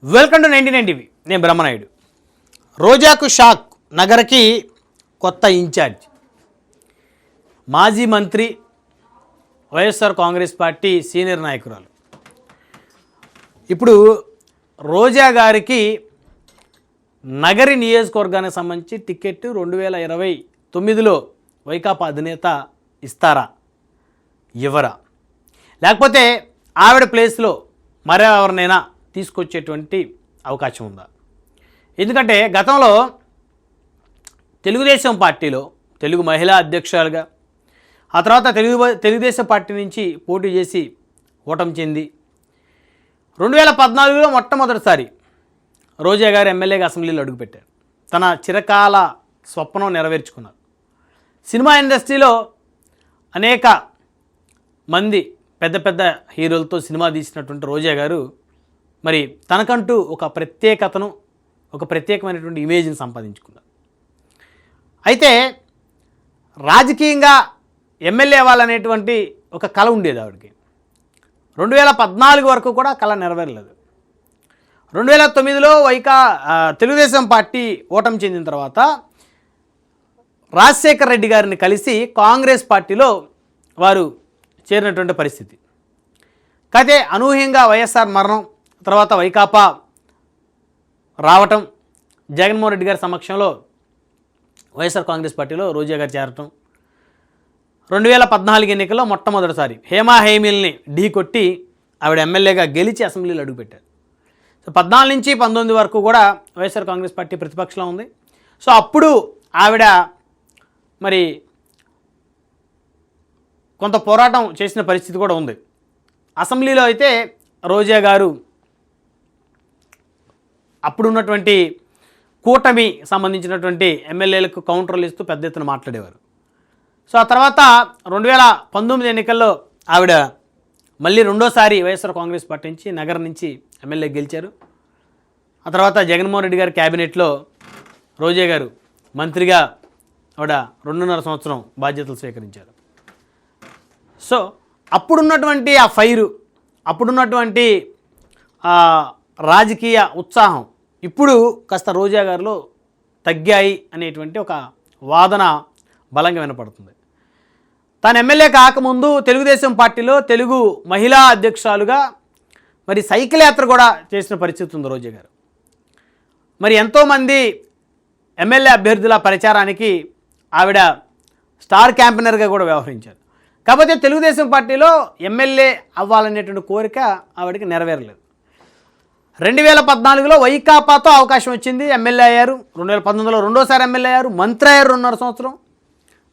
Welcome to 99 TV. నేను Brahmanaidu. రోజాకు shock, నగరకి కొత్త incharge. మాజీ మంత్రి, వైఎస్ఆర్ కాంగ్రెస్ పార్టీ సీనియర్ నాయకురాలు. ఇప్పుడు రోజా గారికి నగరి నియోజకవర్గానికి సంబంధించి టికెట్ 2029లో వైకాపా అధినేత ఇస్తారా, ఇవ్వరా, లేకపోతే ఆవిడ ప్లేస్లో మరెవరినైనా తీసుకొచ్చేటువంటి అవకాశం ఉందా? ఎందుకంటే గతంలో తెలుగుదేశం పార్టీలో తెలుగు మహిళా అధ్యక్షురాలుగా, ఆ తర్వాత తెలుగుదేశం పార్టీ నుంచి పోటీ చేసి ఓటమి చెంది 2014లో మొట్టమొదటిసారి రోజా గారు ఎమ్మెల్యేగా అసెంబ్లీలో అడుగుపెట్టారు. తన చిరకాల స్వప్నం నెరవేర్చుకున్నారు. సినిమా ఇండస్ట్రీలో అనేక మంది పెద్ద పెద్ద హీరోలతో సినిమా తీసినటువంటి రోజా గారు మరి తనకంటూ ఒక ప్రత్యేకతను, ఒక ప్రత్యేకమైనటువంటి ఇమేజ్ని సంపాదించుకున్నారు. అయితే రాజకీయంగా ఎమ్మెల్యే అవ్వాలనేటువంటి ఒక కళ ఉండేది ఆవిడకి. 2014 వరకు కూడా కళ నెరవేరలేదు. 2009లో తెలుగుదేశం పార్టీ ఓటమి చెందిన తర్వాత రాజశేఖర్ రెడ్డి గారిని కలిసి కాంగ్రెస్ పార్టీలో వారు చేరినటువంటి పరిస్థితి. కాకపోతే అనూహ్యంగా వైఎస్ఆర్ మరణం తర్వాత వైకాపా రావటం, జగన్మోహన్ రెడ్డి గారి సమక్షంలో వైఎస్ఆర్ కాంగ్రెస్ పార్టీలో రోజా గారు చేరటం, 2014 ఎన్నికల్లో మొట్టమొదటిసారి హేమీల్ని ఢీ కొట్టి ఆవిడ ఎమ్మెల్యేగా గెలిచి అసెంబ్లీలో అడుగుపెట్టారు. సో 14 నుంచి 19 వరకు కూడా వైఎస్ఆర్ కాంగ్రెస్ పార్టీ ప్రతిపక్షంలో ఉంది. సో అప్పుడు ఆవిడ మరి కొంత పోరాటం చేసిన పరిస్థితి కూడా ఉంది. అసెంబ్లీలో అయితే రోజా గారు అప్పుడున్నటువంటి కూటమి సంబంధించినటువంటి ఎమ్మెల్యేలకు కౌంటర్లు ఇస్తూ పెద్ద ఎత్తున మాట్లాడేవారు. సో ఆ తర్వాత 2019 ఎన్నికల్లో ఆవిడ మళ్ళీ రెండోసారి వైఎస్ఆర్ కాంగ్రెస్ పార్టీ నుంచి నగరం నుంచి ఎమ్మెల్యే గెలిచారు. ఆ తర్వాత జగన్మోహన్ రెడ్డి గారి క్యాబినెట్లో రోజా గారు మంత్రిగా ఆవిడ 2.5 సంవత్సరం బాధ్యతలు స్వీకరించారు. సో అప్పుడున్నటువంటి ఆ ఫైరు, అప్పుడున్నటువంటి రాజకీయ ఉత్సాహం ఇప్పుడు కాస్త రోజా గారిలో తగ్గాయి అనేటువంటి ఒక వాదన బలంగా వినపడుతుంది. తాను ఎమ్మెల్యే కాకముందు తెలుగుదేశం పార్టీలో తెలుగు మహిళా అధ్యక్షురాలుగా మరి సైకిల్ యాత్ర కూడా చేసిన పరిస్థితి ఉంది రోజా గారు. మరి ఎంతోమంది ఎమ్మెల్యే అభ్యర్థుల ప్రచారానికి ఆవిడ స్టార్ క్యాంపెయినర్గా కూడా వ్యవహరించారు. కాకపోతే తెలుగుదేశం పార్టీలో ఎమ్మెల్యే అవ్వాలనేటువంటి కోరిక ఆవిడకి నెరవేరలేదు. 2014లో వైకాపాతో అవకాశం వచ్చింది, ఎమ్మెల్యే అయ్యారు. 2019లో రెండోసారి ఎమ్మెల్యే అయ్యారు, మంత్రి అయ్యారు 2.5 సంవత్సరం.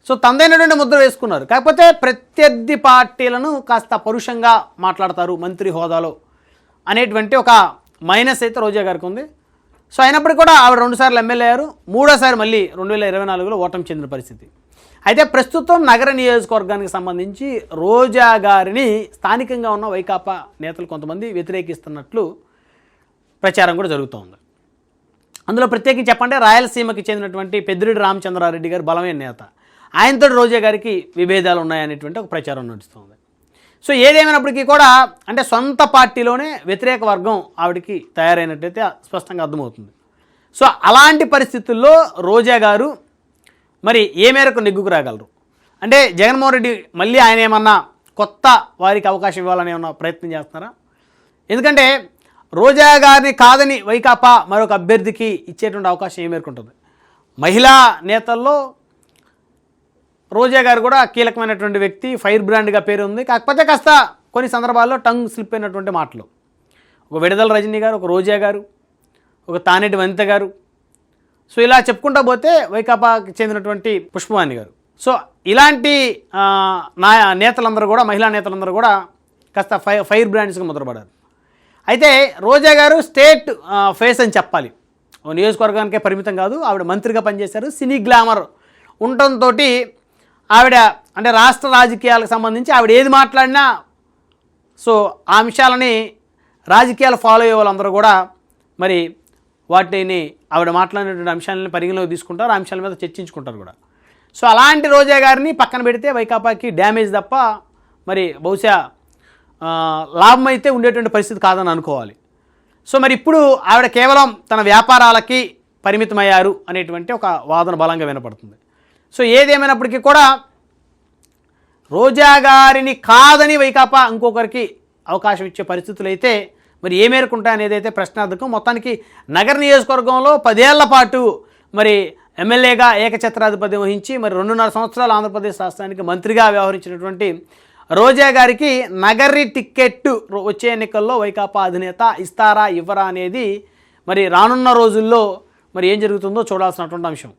సో తనదైనటువంటి ముద్ర వేసుకున్నారు. కాకపోతే ప్రత్యర్థి పార్టీలను కాస్త పరుషంగా మాట్లాడతారు మంత్రి హోదాలో అనేటువంటి ఒక మైనస్ అయితే రోజా గారికి ఉంది. సో అయినప్పటికీ కూడా ఆవిడ 2 సార్లు ఎమ్మెల్యే అయ్యారు. మూడోసారి మళ్ళీ 2024లో ఓటమి చెందిన పరిస్థితి. అయితే ప్రస్తుతం నగర నియోజకవర్గానికి సంబంధించి రోజా గారిని స్థానికంగా ఉన్న వైకాపా నేతలు కొంతమంది వ్యతిరేకిస్తున్నట్లు ప్రచారం కూడా జరుగుతోంది. అందులో ప్రత్యేకించి చెప్పంటే రాయలసీమకి చెందినటువంటి పెద్దిరెడ్డి రామచంద్రారెడ్డి గారు బలమైన నేత, ఆయనతో రోజా గారికి విభేదాలు ఉన్నాయనేటువంటి ఒక ప్రచారం నడుస్తుంది. సో ఏదేమైనప్పటికీ కూడా అంటే సొంత పార్టీలోనే వ్యతిరేక వర్గం ఆవిడికి తయారైనట్టయితే స్పష్టంగా అర్థమవుతుంది. సో అలాంటి పరిస్థితుల్లో రోజా గారు మరి ఏ మేరకు నెగ్గుకు రాగలరు? అంటే జగన్మోహన్ రెడ్డి మళ్ళీ ఆయన ఏమన్నా కొత్త వారికి అవకాశం ఇవ్వాలని ఏమన్నా ప్రయత్నం చేస్తున్నారా? ఎందుకంటే రోజా గారిని కాదని వైకాపా మరొక అభ్యర్థికి ఇచ్చేటువంటి అవకాశం ఏ మేరకు ఉంటుంది? మహిళా నేతల్లో రోజా గారు కూడా కీలకమైనటువంటి వ్యక్తి, ఫైర్ బ్రాండ్గా పేరు ఉంది. కాకపోతే కాస్త కొన్ని సందర్భాల్లో టంగ్ స్లిప్ అయినటువంటి మాటలు, ఒక విడుదల రజనీ గారు, ఒక రోజా గారు, ఒక తానేటి వనిత గారు, సో ఇలా చెప్పుకుంటా పోతే వైకాపాకి చెందినటువంటి పుష్పవాణి గారు. సో ఇలాంటి నేతలందరూ కూడా, మహిళా నేతలందరూ కూడా కాస్త ఫైర్ బ్రాండ్స్గా ముద్రపడారు. అయితే రోజా గారు స్టేట్ ఫేస్ అని చెప్పాలి, నియోజకవర్గానికే పరిమితం కాదు. ఆవిడ మంత్రిగా పనిచేశారు, సినీ గ్లామర్ ఉండటంతో ఆవిడ అంటే రాష్ట్ర రాజకీయాలకు సంబంధించి ఆవిడ ఏది మాట్లాడినా సో ఆ అంశాలని రాజకీయాలు ఫాలో అయ్యే వాళ్ళందరూ కూడా మరి వాటిని ఆవిడ మాట్లాడినటువంటి అంశాలను పరిగణలోకి తీసుకుంటారు, ఆ అంశాల మీద చర్చించుకుంటారు కూడా. సో అలాంటి రోజా గారిని పక్కన పెడితే వైకాపాకి డ్యామేజ్ తప్ప మరి బహుశా లాభం అయితే ఉండేటువంటి పరిస్థితి కాదని అనుకోవాలి. సో మరి ఇప్పుడు ఆవిడ కేవలం తన వ్యాపారాలకి పరిమితమయ్యారు అనేటువంటి ఒక వాదన బలంగా వినపడుతుంది. సో ఏదేమైనప్పటికీ కూడా రోజా గారిని కాదని వైకాపా ఇంకొకరికి అవకాశం ఇచ్చే పరిస్థితులు అయితే మరి ఏ మేరకు ఉంటాయనేది అయితే ప్రశ్నార్థకం. మొత్తానికి నగర నియోజకవర్గంలో 10 ఏళ్ల పాటు మరి ఎమ్మెల్యేగా ఏకఛత్రాధిపత్యం వహించి మరి 2.5 సంవత్సరాలు ఆంధ్రప్రదేశ్ రాష్ట్రానికి మంత్రిగా వ్యవహరించినటువంటి రోజా గారికి నగరి టిక్కెట్టు వచ్చే ఎన్నికల్లో వైకాపా అధినేత ఇస్తారా ఇవ్వరా అనేది మరి రానున్న రోజుల్లో మరి ఏం జరుగుతుందో చూడాల్సినటువంటి అంశం.